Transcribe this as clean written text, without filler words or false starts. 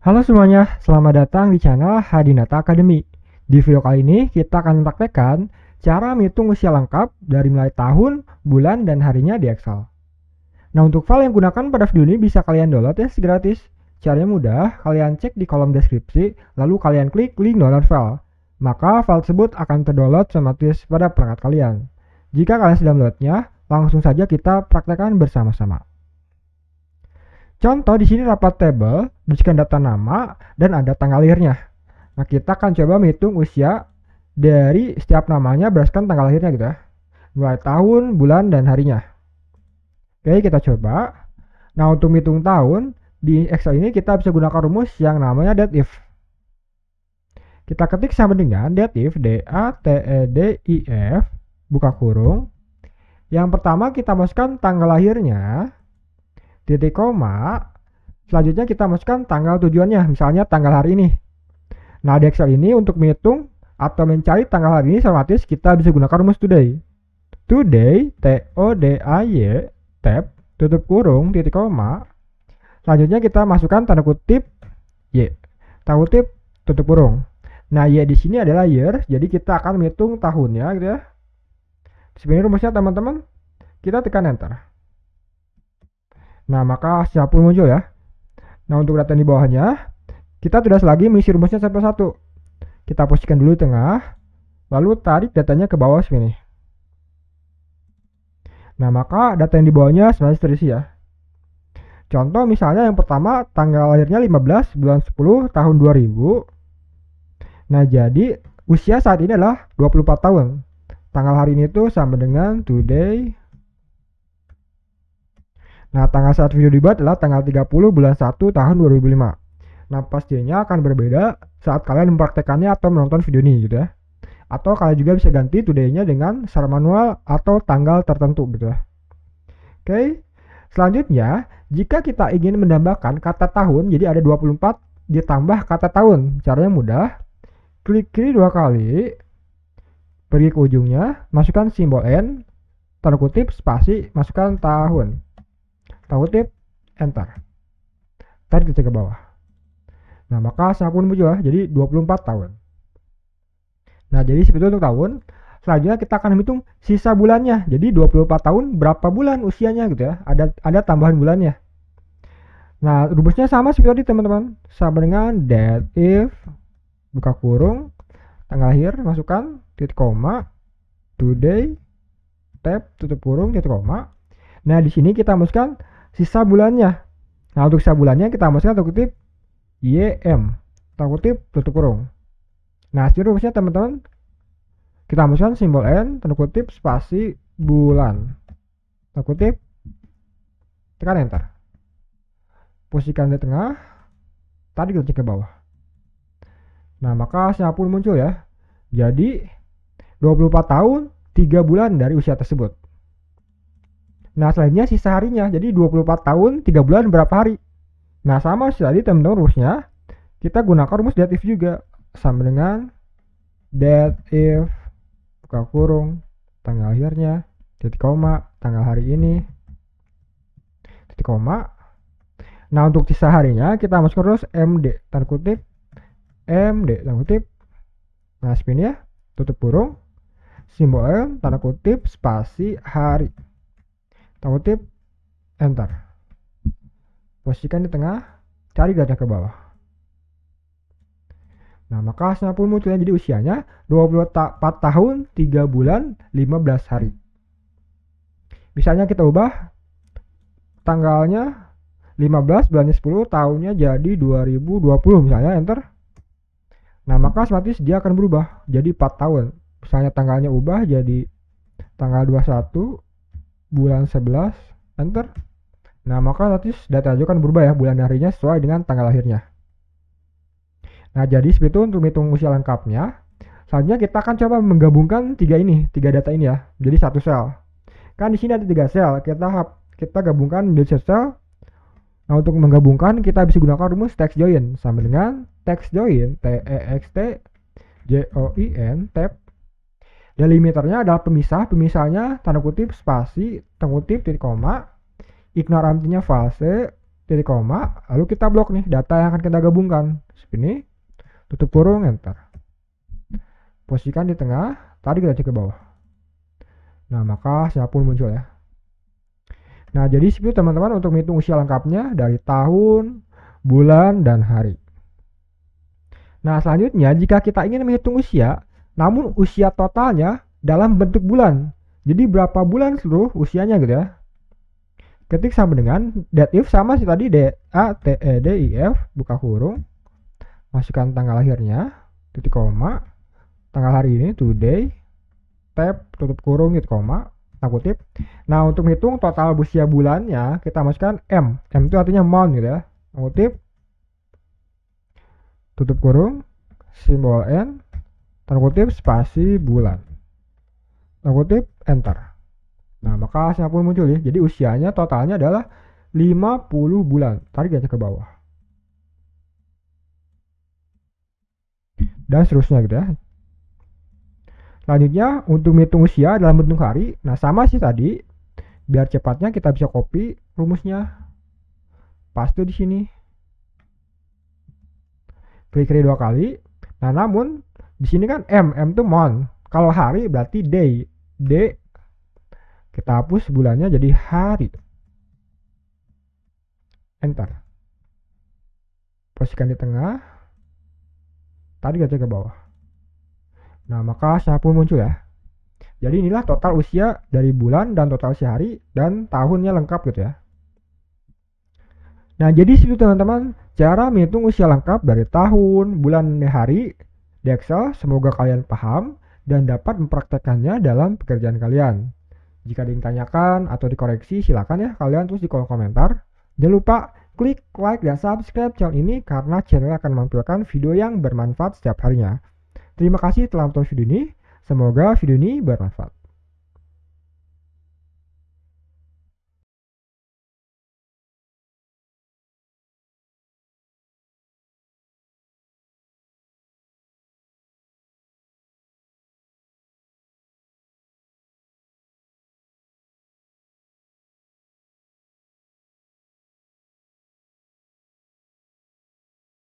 Halo semuanya, selamat datang di channel Hadinata Academy. Di video kali ini kita akan mempraktekkan cara menghitung usia lengkap dari mulai tahun, bulan, dan harinya di Excel. Nah, untuk file yang gunakan pada video ini bisa kalian download ya, gratis. Caranya mudah, kalian cek di kolom deskripsi, lalu kalian klik link download file. Maka file tersebut akan terdownload otomatis pada perangkat kalian. Jika kalian sudah downloadnya, langsung saja kita praktekkan bersama-sama. Contoh di sini dapat tabel, berisikan data nama, dan ada tanggal lahirnya. Nah, kita akan coba menghitung usia dari setiap namanya berdasarkan tanggal lahirnya gitu ya. Mulai tahun, bulan, dan harinya. Oke, kita coba. Nah, untuk menghitung tahun, di Excel ini kita bisa gunakan rumus yang namanya dateif. Kita ketik sama dengan dateif, D-A-T-E-D-I-F, buka kurung. Yang pertama kita masukkan tanggal lahirnya, titik koma, selanjutnya kita masukkan tanggal tujuannya, misalnya tanggal hari ini. Nah, di Excel ini untuk menghitung atau mencari tanggal hari ini otomatis kita bisa gunakan rumus today. Today, T-O-D-A-Y, tab, tutup kurung, titik koma. Selanjutnya kita masukkan tanda kutip Y, tanda kutip, tutup kurung. Nah, Y di sini adalah year, jadi kita akan menghitung tahunnya gitu ya. Sebenarnya rumusnya teman-teman, kita tekan enter. Nah, maka hasilnya pun muncul ya. Nah, untuk data di bawahnya, kita tidak lagi mengisi rumusnya sampai satu. Kita posisikan dulu di tengah, lalu tarik datanya ke bawah sini. Nah, maka data yang di bawahnya sebenarnya terisi ya. Contoh misalnya yang pertama, tanggal lahirnya 15 bulan 10 tahun 2000. Nah, jadi usia saat ini adalah 24 tahun. Tanggal hari ini itu sama dengan today. Nah, tanggal saat video dibuat adalah tanggal 30 bulan 1 tahun 2005. Nah, pastinya akan berbeda saat kalian mempraktekannya atau menonton video ini gitu ya. Atau kalian juga bisa ganti today-nya dengan secara manual atau tanggal tertentu gitu ya. Oke. Selanjutnya, jika kita ingin menambahkan kata tahun, jadi ada 24 ditambah kata tahun. Caranya mudah. Klik kiri 2 kali, pergi ke ujungnya, masukkan simbol N, tanda kutip, spasi, masukkan tahun. Tanda kutip, enter. Tarik ke bawah. Nah, maka hasilnya pun muncul ya, jadi 24 tahun. Nah, jadi seperti itu untuk tahun. Selanjutnya kita akan menghitung sisa bulannya. Jadi 24 tahun berapa bulan usianya gitu ya. Ada tambahan bulannya. Nah, rumusnya sama seperti tadi teman-teman. Sama dengan dateif, buka kurung, tanggal lahir, masukkan, titik koma, today, tab, tutup kurung, titik koma. Nah, di sini kita masukkan sisa bulannya. Nah, untuk sisa bulannya kita masukkan tanda kutip YM, tanda kutip, tutup kurung. Nah, hasil rumusnya teman-teman, kita masukkan simbol N, tanda kutip, spasi, bulan, tanda kutip, tekan enter. Posisikan di tengah, tadi kita cek ke bawah. Nah, maka hasilnya pun muncul ya. Jadi, 24 tahun, 3 bulan dari usia tersebut. Nah, selanjutnya sisa harinya. Jadi, 24 tahun, 3 bulan berapa hari? Nah, sama tadi teman-teman rumusnya, kita gunakan rumus dateif juga. Sama dengan dateif, buka kurung, tanggal lahirnya, titik koma, tanggal hari ini, titik koma. Nah, untuk sisa harinya, kita masukkan terus MD, tanda kutip, MD, tanda kutip. Nah, spin ya, tutup kurung, simbol N, tanda kutip, spasi, hari, tanda kutip, enter. Posisikan di tengah, cari data ke bawah. Nah, maka hasilnya pun muncul, jadi usianya 24 tahun, 3 bulan, 15 hari. Misalnya kita ubah tanggalnya 15 bulannya 10, tahunnya jadi 2020 misalnya, enter. Nah, maka otomatis dia akan berubah jadi 4 tahun. Misalnya tanggalnya ubah jadi tanggal 21 bulan 11, enter. Nah, maka otomatis data juga akan berubah ya, bulan harinya sesuai dengan tanggal lahirnya. Nah, jadi seperti itu untuk menghitung usia lengkapnya. Selanjutnya kita akan coba menggabungkan tiga data ini ya, jadi satu sel. Kan di sini ada 3 sel, kita gabungkan menjadi sel. Nah, untuk menggabungkan kita bisa gunakan rumus text join sama dengan text join, T-E-X-T J-O-I-N, tab. Delimiternya adalah pemisah, pemisahnya tanda kutip, spasi, tanda kutip, titik koma, ignore artinya false, titik koma, lalu kita blok nih data yang akan kita gabungkan. Seperti ini, tutup kurung, enter. Posisikan di tengah, tarik kita cek ke bawah. Nah, maka hasilnya pun muncul ya. Nah, jadi seperti teman-teman untuk menghitung usia lengkapnya dari tahun, bulan, dan hari. Nah, selanjutnya jika kita ingin menghitung usia, namun usia totalnya dalam bentuk bulan. Jadi berapa bulan seluruh usianya gitu ya. Ketik sama dengan datif sama sih tadi DATEDIF, buka kurung, masukkan tanggal lahirnya, titik koma, tanggal hari ini today, tab, tutup kurung, titik koma, kutip. Nah, untuk menghitung total usia bulannya, kita masukkan M. M itu artinya month gitu ya. Kutip, tutup kurung, simbol N, tanda kutip, spasi bulan. Tanda kutip, enter. Nah, maka hasilnya pun muncul ya. Jadi usianya totalnya adalah 50 bulan. Tarik aja ke bawah. Dan seterusnya gitu ya. Selanjutnya untuk menghitung usia dalam bentuk hari, nah sama sih tadi. Biar cepatnya kita bisa copy rumusnya. Paste di sini. Klik dua kali. Nah, namun di sini kan M itu month. Kalau hari berarti day. D kita hapus bulannya jadi hari. Enter. Posisikan di tengah. Tarik aja ke bawah. Nah, maka hasilnya pun muncul ya. Jadi inilah total usia dari bulan dan total usia hari dan tahunnya lengkap gitu ya. Nah, jadi situ teman-teman cara menghitung usia lengkap dari tahun, bulan, dan hari di Excel. Semoga kalian paham dan dapat mempraktekannya dalam pekerjaan kalian. Jika ditanyakan atau dikoreksi, silakan ya kalian tulis di kolom komentar. Jangan lupa klik like dan subscribe channel ini karena channel akan menampilkan video yang bermanfaat setiap harinya. Terima kasih telah menonton video ini. Semoga video ini bermanfaat.